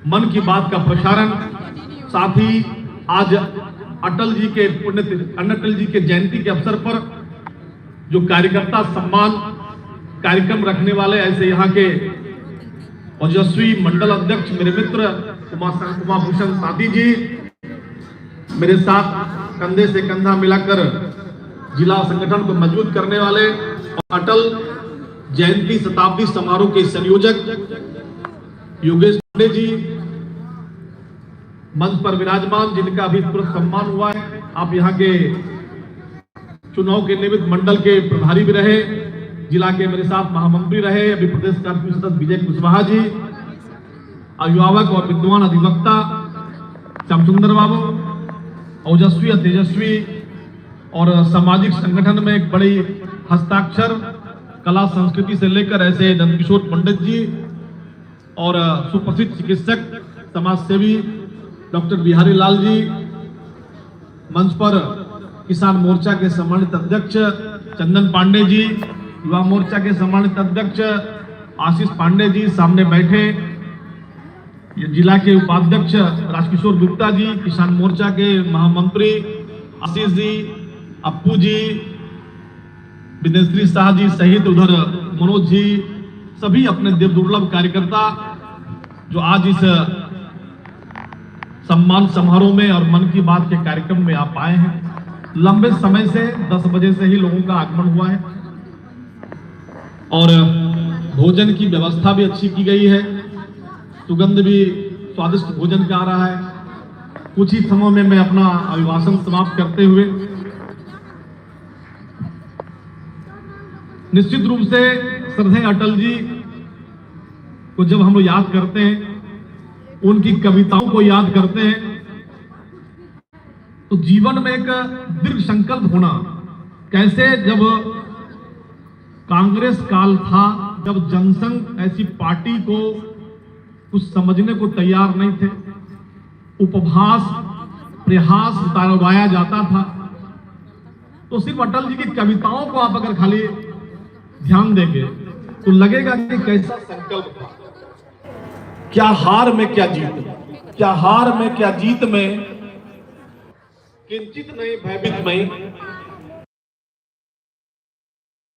मन की बात का प्रसारण, साथ ही आज अटल जी के जयंती के अवसर पर जो कार्यकर्ता सम्मान कार्यक्रम रखने वाले ऐसे यहाँ के ओजस्वी मंडल अध्यक्ष मेरे मित्र उमा भूषण साथी जी, मेरे साथ कंधे से कंधा मिलाकर जिला संगठन को मजबूत करने वाले अटल जयंती शताब्दी समारोह के संयोजक योगेश पांडे जी मंच पर विराजमान, जिनका अभी तुरंत सम्मान हुआ है। आप यहाँ के चुनाव के निमित्त मंडल के प्रभारी भी रहे, जिला के मेरे साथ महामंत्री रहे, अभी प्रदेश कार्य सदस्य विजय कुशवाहा जी, अभिभावक और विद्वान अधिवक्ता श्यामसुंदर बाबू, ओजस्वी और तेजस्वी और सामाजिक संगठन में एक बड़ी हस्ताक्षर, कला संस्कृति से लेकर ऐसे नंदकिशोर पंडित जी और सुप्रसिद्ध चिकित्सक समाज सेवी डॉक्टर बिहारी लाल जी, मंच पर किसान मोर्चा के सम्मानित अध्यक्ष चंदन पांडे जी, युवा मोर्चा के सम्मानित अध्यक्ष आशीष पांडे जी सामने बैठे, जिला के उपाध्यक्ष राजकिशोर गुप्ता जी, किसान मोर्चा के महामंत्री आशीष जी, अप्पू जी, विदेश्री शाह जी सहित उधर मनोज जी, सभी अपने दुर्लभ कार्यकर्ता जो आज इस सम्मान समारोह में और मन की बात के कार्यक्रम में आप आए हैं। लंबे समय से 10 बजे से ही लोगों का आगमन हुआ है और भोजन की व्यवस्था भी अच्छी की गई है, सुगंध भी स्वादिष्ट भोजन का आ रहा है। कुछ ही समय में मैं अपना अभिभाषण समाप्त करते हुए निश्चित रूप से श्रद्धेय अटल जी को जब हम लोग याद करते हैं, उनकी कविताओं को याद करते हैं, तो जीवन में एक दृढ़ संकल्प होना, कैसे जब कांग्रेस काल था, जब जनसंघ ऐसी पार्टी को कुछ समझने को तैयार नहीं थे, उपहास प्रयास उतारवाया जाता था, तो सिर्फ अटल जी की कविताओं को आप अगर खाली ध्यान देंगे तो लगेगा कि कैसा संकल्प था। क्या हार में क्या जीत, क्या हार में क्या जीत में, किंचित नहीं भयभीत में